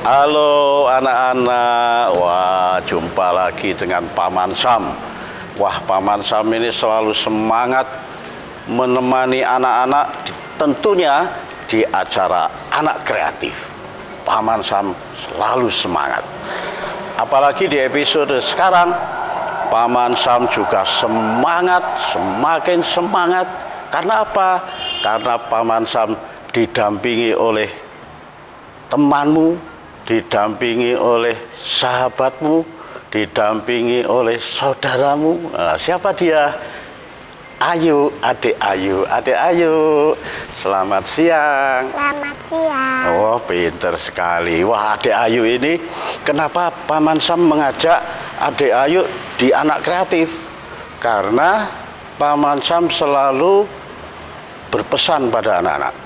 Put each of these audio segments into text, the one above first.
Halo anak-anak, wah jumpa lagi dengan Paman Sam. Wah, Paman Sam ini selalu semangat menemani anak-anak, tentunya di acara anak kreatif. Paman Sam selalu semangat. Apalagi di episode sekarang, Paman Sam juga semangat, semakin semangat. Karena apa? Karena Paman Sam didampingi oleh temanmu, didampingi oleh sahabatmu, didampingi oleh saudaramu. Nah, siapa dia? Ayu, adik Ayu, adik Ayu. Selamat siang. Selamat siang. Oh, pinter sekali. Wah, adik Ayu ini, kenapa Paman Sam mengajak adik Ayu di anak kreatif? Karena Paman Sam selalu berpesan pada anak-anak.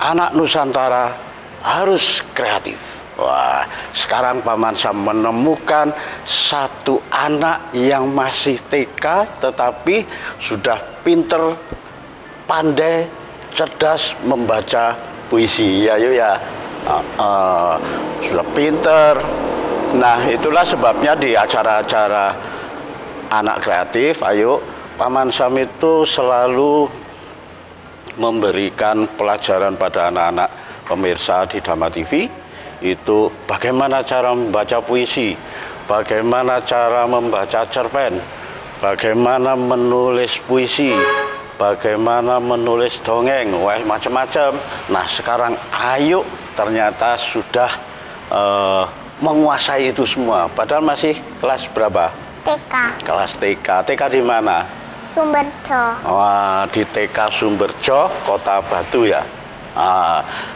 Anak Nusantara harus kreatif. Wah, sekarang Paman Sam menemukan satu anak yang masih TK tetapi sudah pinter, pandai, cerdas membaca puisi. Ya, yuk ya. Sudah pinter. Nah, itulah sebabnya di acara-acara anak kreatif, ayo, Paman Sam itu selalu memberikan pelajaran pada anak-anak pemirsa di Dhamma TV. Itu bagaimana cara membaca puisi, bagaimana cara membaca cerpen, bagaimana menulis puisi, bagaimana menulis dongeng, wah macam-macam. Nah, sekarang Ayu ternyata sudah menguasai itu semua. Padahal masih kelas berapa? TK. Kelas TK. TK di mana? Sumberjo. Wah, di TK Sumberjo, Kota Batu ya.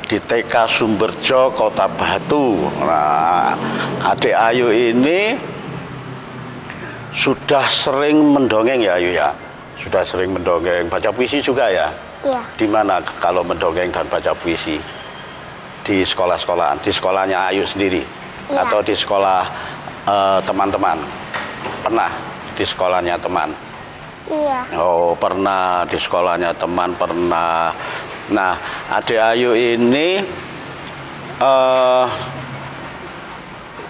Di TK Sumberjo, Kota Batu. Nah, adik Ayu ini sudah sering mendongeng ya, Ayu ya. Sudah sering mendongeng, baca puisi juga ya. Iya. Di mana kalau mendongeng dan baca puisi? Di sekolah-sekolahan, di sekolahnya Ayu sendiri, iya. Atau di sekolah teman-teman? Pernah di sekolahnya teman? Iya. Oh, pernah di sekolahnya teman, pernah. Nah, adik Ayu ini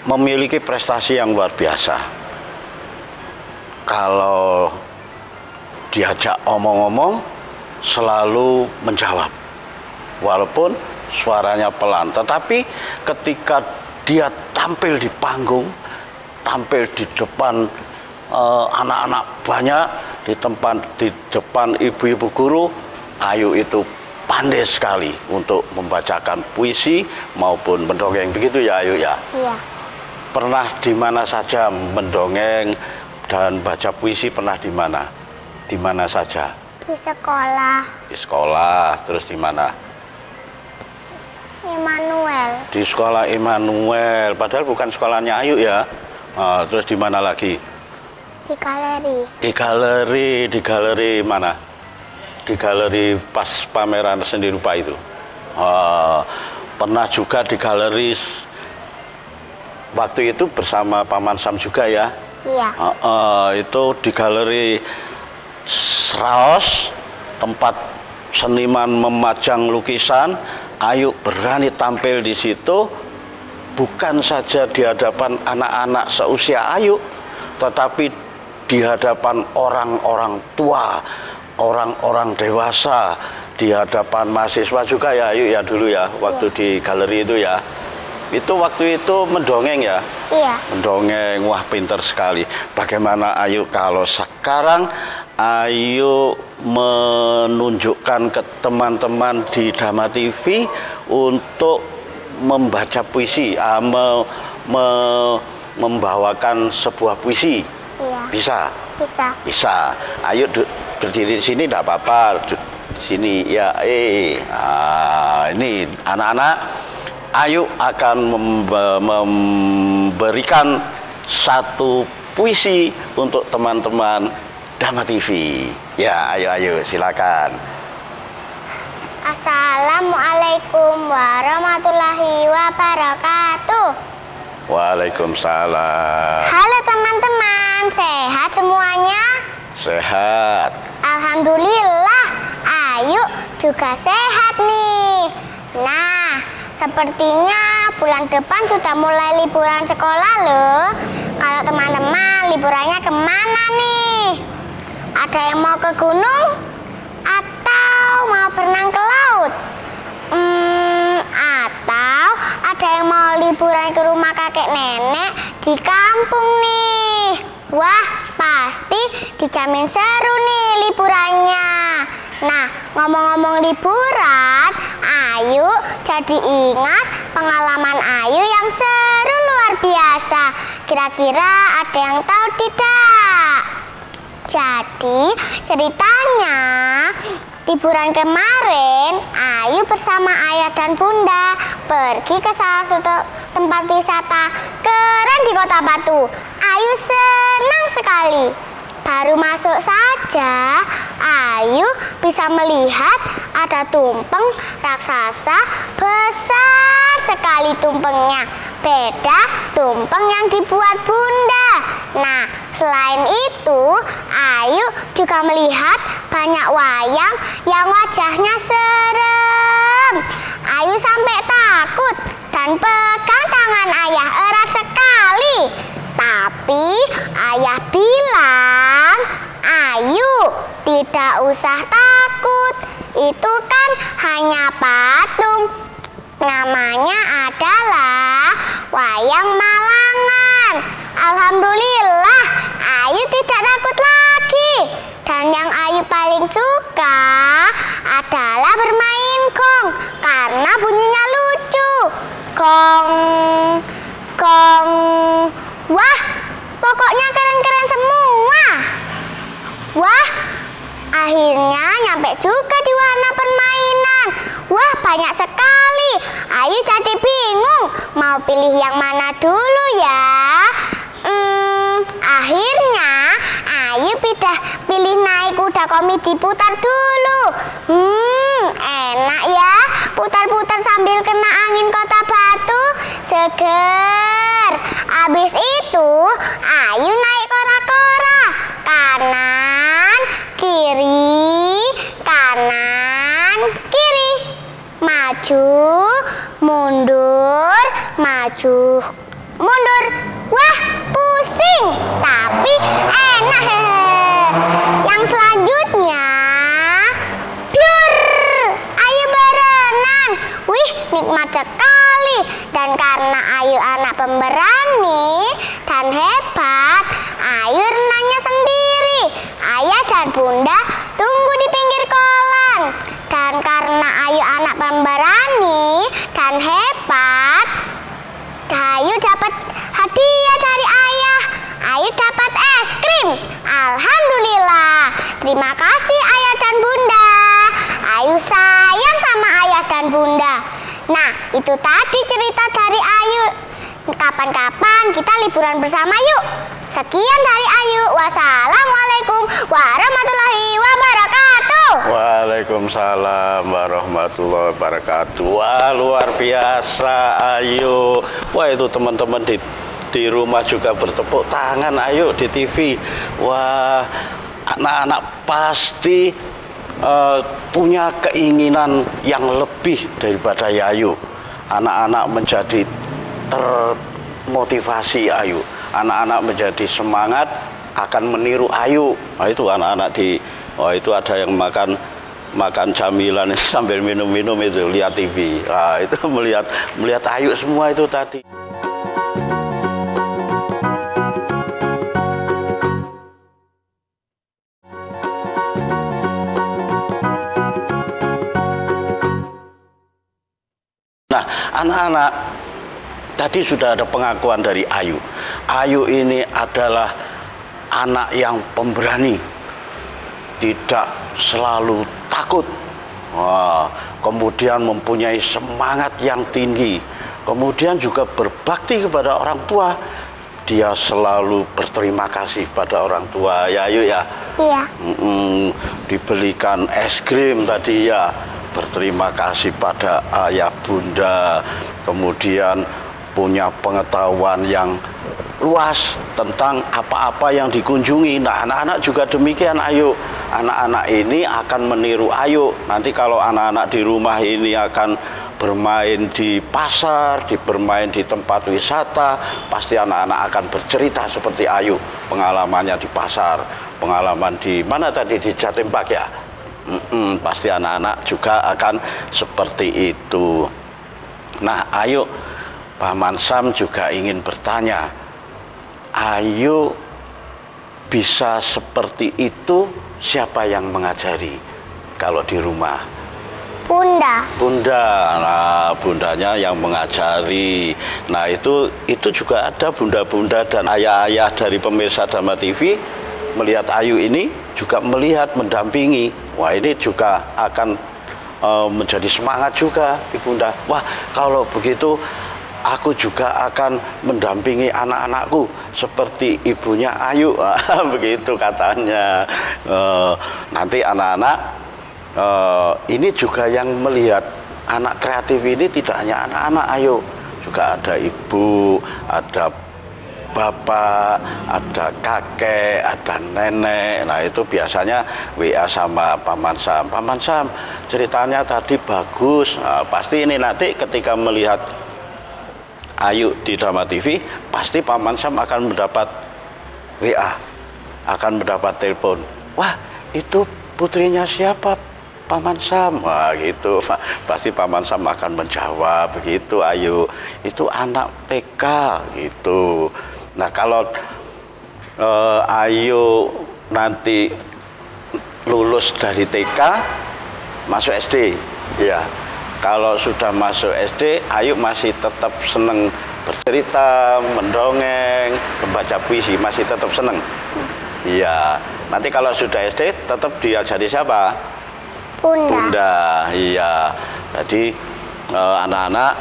memiliki prestasi yang luar biasa. Kalau diajak omong-omong, selalu menjawab. Walaupun suaranya pelan, tetapi ketika dia tampil di panggung, tampil di depan anak-anak banyak, di depan ibu-ibu guru, Ayu itu pandai sekali untuk membacakan puisi maupun mendongeng. Begitu ya, Ayu ya? Iya. Pernah di mana saja mendongeng dan baca puisi, pernah di mana? Di mana saja? Di sekolah. Di sekolah, terus di mana? Immanuel. Di sekolah Immanuel, padahal bukan sekolahnya Ayu ya. Terus di mana lagi? Di galeri. Di galeri mana? Di galeri pas pameran seni rupa itu. Pernah juga di galeri waktu itu bersama Paman Sam juga ya. Iya. Itu di galeri Sraos, tempat seniman memajang lukisan. Ayu berani tampil di situ, bukan saja di hadapan anak-anak seusia Ayu, tetapi di hadapan orang-orang tua, orang-orang dewasa, di hadapan mahasiswa juga ya, Ayu ya dulu ya, waktu di galeri itu ya. Itu waktu itu mendongeng ya? Iya. Mendongeng, wah pinter sekali. Bagaimana Ayu kalau sekarang Ayu menunjukkan ke teman-teman di Dhamma TV untuk membaca puisi, membawakan sebuah puisi? Iya. Bisa? Bisa. Bisa. Ayo berdiri di sini, tidak apa-apa. Sini ya. Ini anak-anak, Ayu akan memberikan satu puisi untuk teman-teman Dhamma TV. Ya, ayo silakan. Assalamualaikum warahmatullahi wabarakatuh. Waalaikumsalam. Halo teman-teman, sehat semuanya? Sehat. Alhamdulillah, Ayu juga sehat nih. Nah, sepertinya bulan depan sudah mulai liburan sekolah loh. Kalau teman-teman liburannya kemana nih? Ada yang mau ke gunung? Atau mau berenang ke laut? Atau ada yang mau liburan ke rumah kakek nenek di kampung nih? Wah, pasti dijamin seru nih liburannya. Nah, ngomong-ngomong liburan, Ayu jadi ingat pengalaman Ayu yang seru luar biasa. Kira-kira ada yang tahu tidak? Jadi, ceritanya liburan kemarin Ayu bersama ayah dan bunda pergi ke salah satu tempat wisata keren di Kota Batu. Ayu senang sekali. Baru masuk saja, Ayu bisa melihat ada tumpeng raksasa besar sekali tumpengnya. Beda tumpeng yang dibuat bunda. Nah, selain itu, Ayu juga melihat banyak wayang yang wajahnya serem. Ayu sampai takut dan pegang tangan ayah erat sekali. Tapi ayah bilang, Ayu tidak usah takut. Itu kan hanya patung. Namanya adalah wayang Malangan. Alhamdulillah, Ayu tidak takut lagi. Dan yang Ayu paling suka adalah bermain gong karena bunyinya lucu. Gong, gong. Wah, pokoknya keren-keren semua. Wah, akhirnya nyampe juga di wahana permainan. Wah, banyak sekali. Ayu jadi bingung mau pilih yang mana dulu ya. Akhirnya Ayu pilih naik kuda komedi putar dulu. Enak ya, putar-putar sambil kena angin Kota Batu. Seger. Habis itu Ayu naik kora-kora. Kanan, kiri, kanan, kiri. Maju, mundur, maju, mundur. Wah, pusing, tapi enak. Yang selanjutnya, biur. Ayu berenang. Wih, nikmat sekali. Dan karena Ayu anak pemberani dan hebat, Ayu renangnya sendiri. Ayah dan bunda tunggu di pinggir kolam. Dan karena Ayu anak pemberani dan hebat, Ayu dapat hadiah dari ayah. Ayu dapat es krim. Alhamdulillah. Terima kasih ayah dan bunda. Ayu sayang sama ayah dan bunda. Nah, itu tadi cerita dari Ayu. Kapan-kapan kita liburan bersama yuk. Sekian dari Ayu. Wassalamualaikum warahmatullahi wabarakatuh. Waalaikumsalam warahmatullahi wabarakatuh. Wah, luar biasa Ayu. Wah, itu teman-teman di rumah juga bertepuk tangan Ayu di TV. Wah, anak-anak pasti punya keinginan yang lebih daripada Ayu. Anak-anak menjadi termotivasi Ayu. Anak-anak menjadi semangat akan meniru Ayu. Nah, itu anak-anak itu ada yang makan camilan sambil minum-minum itu lihat TV. Nah, itu melihat Ayu semua itu tadi. Nah, anak-anak, tadi sudah ada pengakuan dari Ayu. Ayu ini adalah anak yang pemberani, tidak selalu takut. Kemudian mempunyai semangat yang tinggi. Kemudian juga berbakti kepada orang tua. Dia selalu berterima kasih pada orang tua, ya Ayu ya. Iya. Dibelikan es krim tadi ya. Berterima kasih pada ayah bunda, kemudian punya pengetahuan yang luas tentang apa-apa yang dikunjungi. Nah, anak-anak juga demikian Ayu. Anak-anak ini akan meniru Ayu. Nanti kalau anak-anak di rumah ini akan bermain di pasar, bermain di tempat wisata, pasti anak-anak akan bercerita seperti Ayu, pengalamannya di pasar, pengalaman di mana tadi, di Jatim Park ya. Pasti anak-anak juga akan seperti itu. Nah, Ayu, Paman Sam juga ingin bertanya, Ayu bisa seperti itu, siapa yang mengajari kalau di rumah? Bunda. Bunda, nah bundanya yang mengajari. Nah itu juga ada bunda-bunda dan ayah-ayah dari pemirsa Dharma TV melihat Ayu ini juga melihat, mendampingi. Wah, ini juga akan menjadi semangat juga ibunda. Wah, kalau begitu aku juga akan mendampingi anak-anakku seperti ibunya Ayu. Begitu katanya. Nanti anak-anak ini juga yang melihat anak kreatif ini tidak hanya anak-anak Ayu, juga ada ibu, ada bapak, ada kakek, ada nenek. Nah itu biasanya WA sama Paman Sam. Paman Sam, ceritanya tadi bagus. Nah, pasti ini nanti ketika melihat Ayu di Dharma TV, pasti Paman Sam akan mendapat WA, akan mendapat telepon. Wah, itu putrinya siapa, Paman Sam? Wah gitu, pasti Paman Sam akan menjawab begitu, Ayu itu anak TK gitu. Nah kalau Ayu nanti lulus dari TK masuk SD, ya kalau sudah masuk SD, Ayu masih tetap seneng bercerita, mendongeng, membaca puisi, masih tetap seneng. Iya, nanti kalau sudah SD tetap diajari siapa? Bunda. Bunda, iya. Jadi anak-anak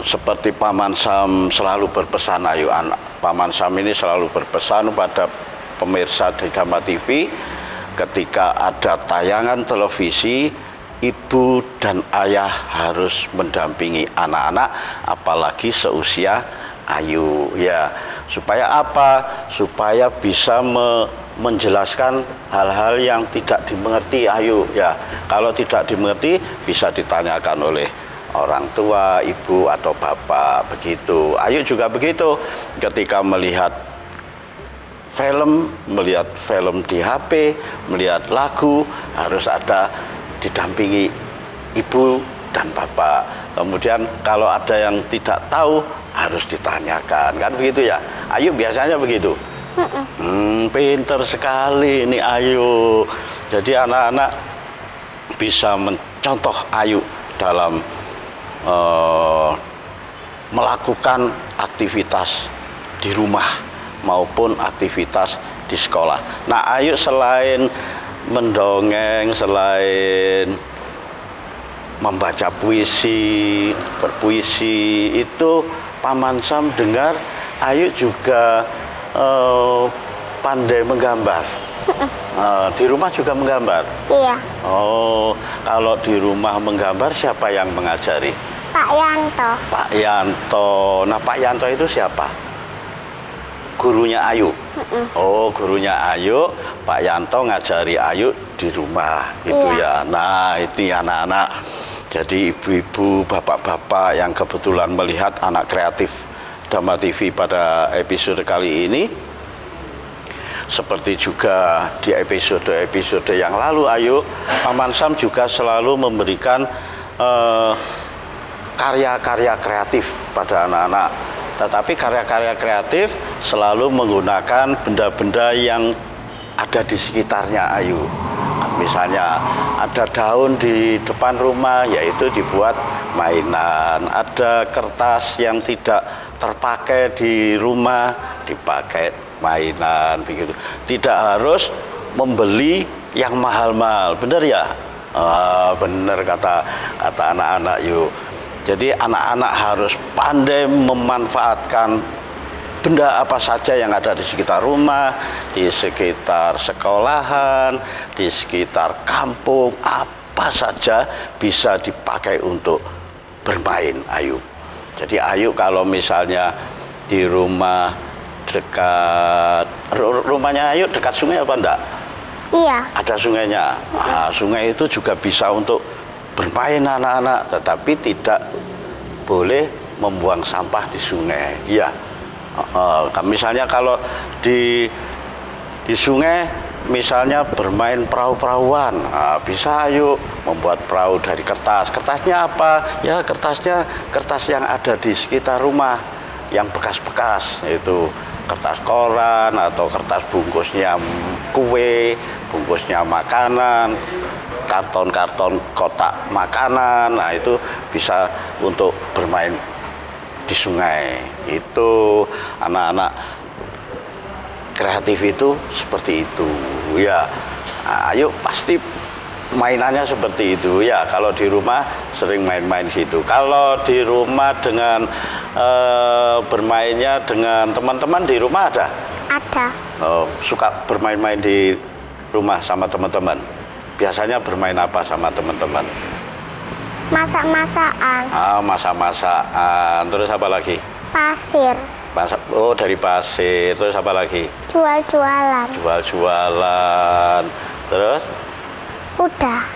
seperti Paman Sam selalu berpesan, Ayu, Paman Sam ini selalu berpesan pada pemirsa di Dharma TV, ketika ada tayangan televisi, ibu dan ayah harus mendampingi anak-anak, apalagi seusia Ayu, ya. Supaya apa? Supaya bisa menjelaskan hal-hal yang tidak dimengerti Ayu, ya. Kalau tidak dimengerti bisa ditanyakan oleh orang tua, ibu atau bapak, begitu. Ayu juga begitu, ketika melihat film di HP, melihat lagu, harus ada didampingi ibu dan bapak. Kemudian kalau ada yang tidak tahu harus ditanyakan, kan begitu ya. Ayu biasanya begitu. Pinter sekali ini Ayu. Jadi anak-anak bisa mencontoh Ayu dalam melakukan aktivitas di rumah maupun aktivitas di sekolah. Nah, Ayu selain mendongeng, selain membaca puisi, berpuisi, itu Paman Sam dengar Ayu juga pandai menggambar. Di rumah juga menggambar? Iya. Oh, kalau di rumah menggambar siapa yang mengajari? Pak Yanto. Pak Yanto. Nah, Pak Yanto itu siapa? Gurunya Ayu. Oh, gurunya Ayu. Pak Yanto ngajari Ayu di rumah, gitu ya. Nah, itu anak-anak. Jadi ibu-ibu, bapak-bapak yang kebetulan melihat anak kreatif Dharma TV pada episode kali ini, seperti juga di episode-episode yang lalu, Ayu, Paman Sam juga selalu memberikan karya-karya kreatif pada anak-anak. Tetapi karya-karya kreatif selalu menggunakan benda-benda yang ada di sekitarnya Ayu. Misalnya ada daun di depan rumah, yaitu dibuat mainan. Ada kertas yang tidak terpakai di rumah, dipakai mainan, begitu. Tidak harus membeli yang mahal-mahal, benar ya? Benar kata anak-anak yuk. Jadi anak-anak harus pandai memanfaatkan benda apa saja yang ada di sekitar rumah, di sekitar sekolahan, di sekitar kampung, apa saja bisa dipakai untuk bermain, Ayu. Jadi Ayu kalau misalnya di rumah dekat, rumahnya Ayu dekat sungai apa enggak? Iya. Ada sungainya. Nah, sungai itu juga bisa untuk bermain anak-anak, tetapi tidak boleh membuang sampah di sungai. Ya, misalnya kalau di sungai, misalnya bermain perahu-perahuan, bisa ayo membuat perahu dari kertas. Kertasnya apa? Ya kertasnya kertas yang ada di sekitar rumah, yang bekas-bekas, itu kertas koran atau kertas bungkusnya kue, bungkusnya makanan, karton-karton kotak makanan. Nah itu bisa untuk bermain di sungai. Itu anak-anak kreatif itu seperti itu ya. Ayo pasti mainannya seperti itu ya. Kalau di rumah sering main-main situ. Kalau di rumah dengan bermainnya dengan teman-teman di rumah ada? Ada. Suka bermain-main di rumah sama teman-teman? Biasanya bermain apa sama teman-teman? Masak-masakan. Masak-masakan. Terus apa lagi? Pasir. Oh, dari pasir. Terus apa lagi? Jual-jualan. Jual-jualan. Terus?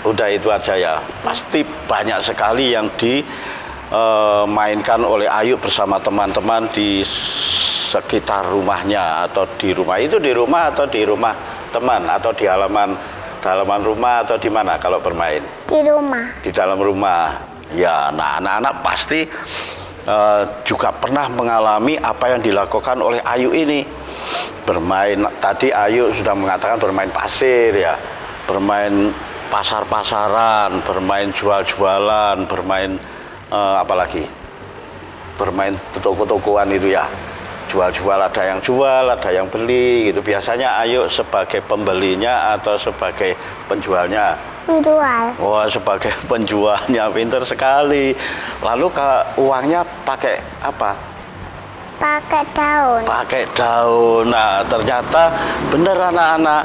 Udah itu aja ya. Pasti banyak sekali yang dimainkan oleh Ayu bersama teman-teman di sekitar rumahnya atau di rumah. Itu di rumah atau di rumah teman atau di halaman rumah atau di mana kalau bermain? Di rumah. Di dalam rumah. Ya, nah anak-anak pasti juga pernah mengalami apa yang dilakukan oleh Ayu ini. Bermain, tadi Ayu sudah mengatakan bermain pasir ya, bermain pasar-pasaran, bermain jual-jualan, bermain apa lagi? Bermain toko-tokoan itu ya. Jual-jual, ada yang jual, ada yang beli gitu. Biasanya Ayu sebagai pembelinya atau sebagai penjualnya? Penjual. Wah, sebagai penjualnya, pintar sekali. Lalu uangnya pakai apa? Pakai daun. Pakai daun. Nah, ternyata benar anak-anak,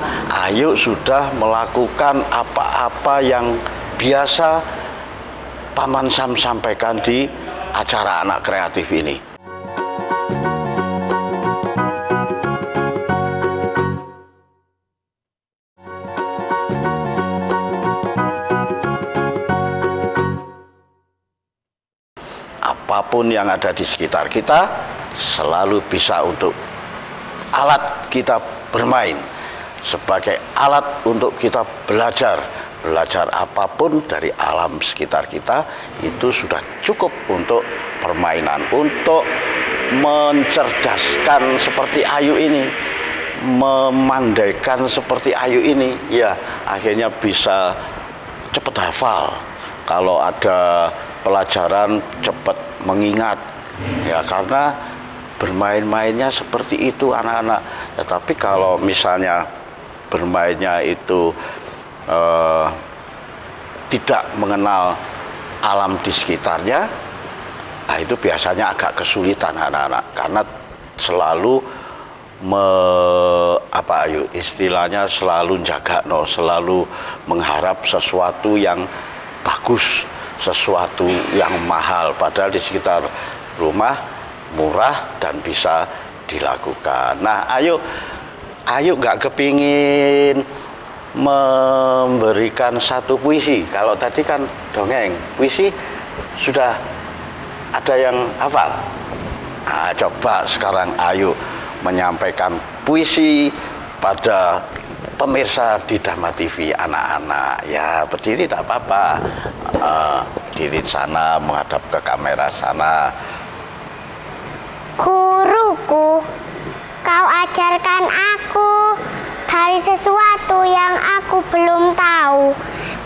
Ayu sudah melakukan apa-apa yang biasa Paman Sam sampaikan di acara anak kreatif ini. Apapun yang ada di sekitar kita selalu bisa untuk alat kita bermain, sebagai alat untuk kita belajar apapun dari alam sekitar kita. Itu sudah cukup untuk permainan, untuk mencerdaskan seperti Ayu ini, memandaikan seperti Ayu ini ya. Akhirnya bisa cepat hafal, kalau ada pelajaran cepat mengingat ya, karena bermain-mainnya seperti itu anak-anak. Tetapi kalau misalnya bermainnya itu tidak mengenal alam di sekitarnya, nah itu biasanya agak kesulitan anak-anak, karena selalu istilahnya selalu jaga, selalu mengharap sesuatu yang bagus, sesuatu yang mahal, padahal di sekitar rumah murah dan bisa dilakukan. Nah, Ayu nggak kepingin memberikan satu puisi. Kalau tadi kan dongeng, puisi sudah ada yang hafal. Nah, coba sekarang Ayu menyampaikan puisi pada pemirsa di Dharma TV anak-anak. Ya, berdiri tidak apa-apa. Diri sana, menghadap ke kamera sana. Guruku, kau ajarkan aku dari sesuatu yang aku belum tahu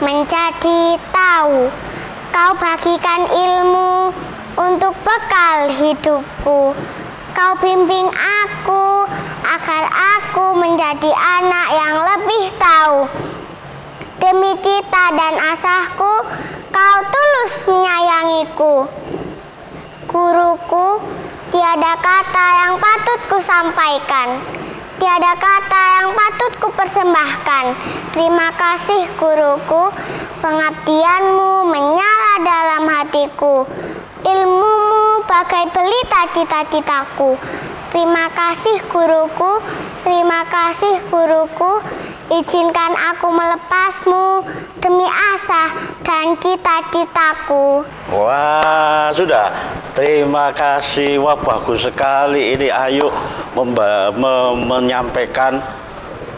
menjadi tahu. Kau bagikan ilmu untuk bekal hidupku. Kau bimbing aku agar aku menjadi anak yang lebih tahu. Demi cita dan asahku, kau tulus menyayangiku. Guruku, tiada kata yang patut ku sampaikan, tiada kata yang patut ku persembahkan. Terima kasih guruku, pengabdianmu menyala dalam hatiku. Ilmumu bagai pelita cita-citaku. Terima kasih guruku, terima kasih guruku. izinkan aku melepasmu demi asa dan cita-citaku. Wah, sudah. Terima kasih. Wah, bagus sekali ini Ayu menyampaikan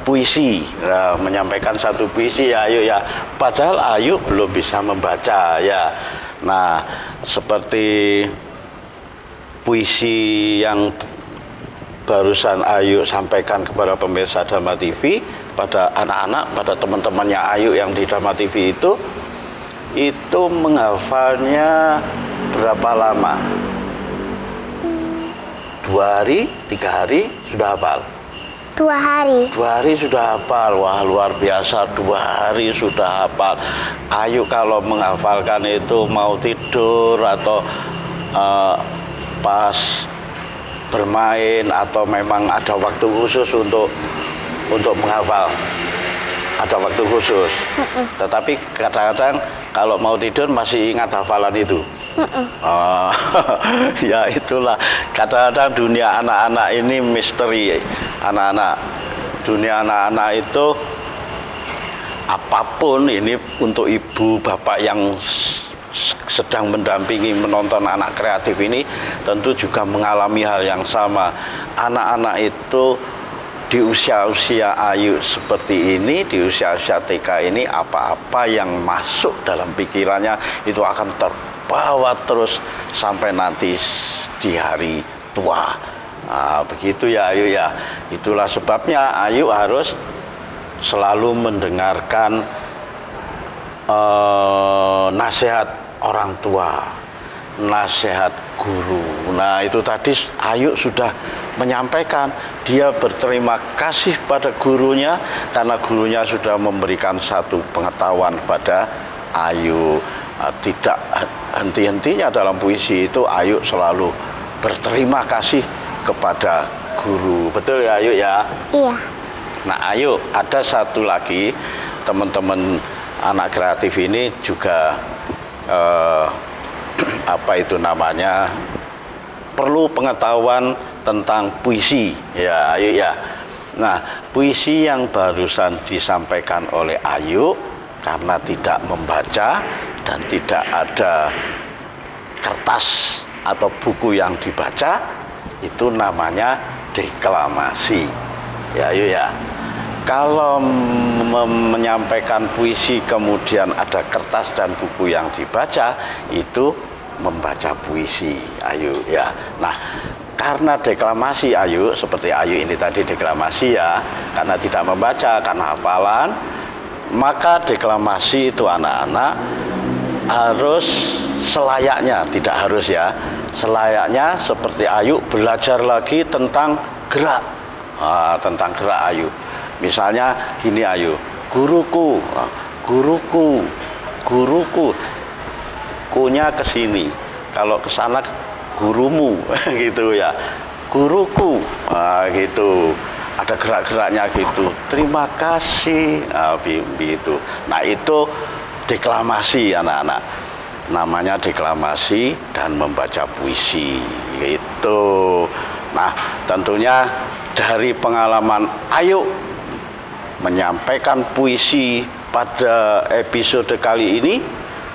puisi. Nah, menyampaikan satu puisi ya Ayu ya. Padahal Ayu belum bisa membaca ya. Nah, seperti puisi yang barusan Ayu sampaikan kepada pemirsa Dharma TV, pada anak-anak, pada teman-temannya Ayu yang di Dharma TV itu menghafalnya berapa lama? 2 hari, 3 hari sudah hafal? 2 hari. 2 hari sudah hafal. Wah, luar biasa, 2 hari sudah hafal. Ayu kalau menghafalkan itu mau tidur atau pas bermain atau memang ada waktu khusus untuk menghafal, ada waktu khusus. Tetapi kadang-kadang kalau mau tidur masih ingat hafalan itu. Ya itulah, kadang-kadang dunia anak-anak ini misteri. Dunia anak-anak itu apapun ini untuk ibu bapak yang sedang mendampingi menonton anak kreatif ini tentu juga mengalami hal yang sama. Anak-anak itu di usia-usia Ayu seperti ini, di usia-usia TK ini, apa-apa yang masuk dalam pikirannya itu akan terbawa terus sampai nanti di hari tua. Nah, begitu ya Ayu ya. Itulah sebabnya Ayu harus selalu mendengarkan nasihat orang tua, nasihat guru. Nah, itu tadi Ayu sudah menyampaikan dia berterima kasih pada gurunya karena gurunya sudah memberikan satu pengetahuan pada Ayu. Tidak henti-hentinya dalam puisi itu Ayu selalu berterima kasih kepada guru. Betul ya Ayu ya? Iya. Nah, Ayu, ada satu lagi teman-teman anak kreatif ini juga apa itu namanya, perlu pengetahuan tentang puisi ya Ayu ya. Nah, puisi yang barusan disampaikan oleh Ayu karena tidak membaca dan tidak ada kertas atau buku yang dibaca, itu namanya deklamasi ya Ayu ya. Kalau menyampaikan puisi kemudian ada kertas dan buku yang dibaca, itu membaca puisi Ayu ya. Nah, karena deklamasi Ayu, seperti Ayu ini tadi deklamasi ya, karena tidak membaca, karena hafalan, maka deklamasi itu anak-anak harus selayaknya, tidak harus ya, selayaknya seperti Ayu belajar lagi tentang gerak. Tentang gerak Ayu. Misalnya gini Ayu, guruku, guruku, guruku, kunya ke sini, kalau ke sana gurumu, gitu ya, guruku, gitu, ada gerak-geraknya gitu, terima kasih, begitu. Nah, itu deklamasi anak-anak, namanya deklamasi dan membaca puisi, gitu. Nah, tentunya dari pengalaman Ayu menyampaikan puisi pada episode kali ini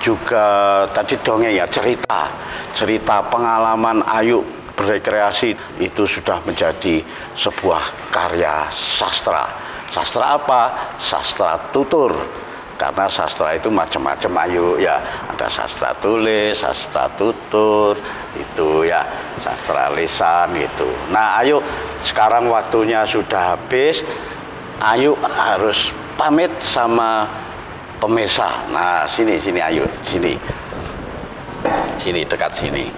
juga tadi dongeng ya, cerita pengalaman Ayu berekreasi itu sudah menjadi sebuah karya sastra. Sastra apa? Sastra tutur. Karena sastra itu macam-macam Ayu ya, ada sastra tulis, sastra tutur, itu ya, sastra lisan gitu. Nah Ayu, sekarang waktunya sudah habis. Ayu harus pamit sama pemirsa. Nah, sini Ayu, sini dekat sini.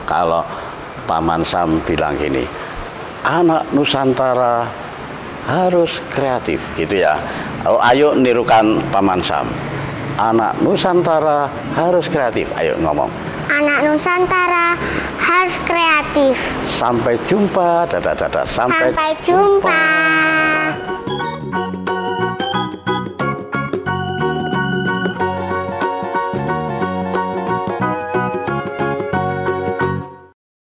Kalau Paman Sam bilang gini, anak Nusantara harus kreatif, gitu ya. Ayo nirukan Paman Sam. Anak Nusantara harus kreatif. Ayo ngomong. Anak Nusantara harus kreatif. Sampai jumpa. Dadah. Sampai jumpa.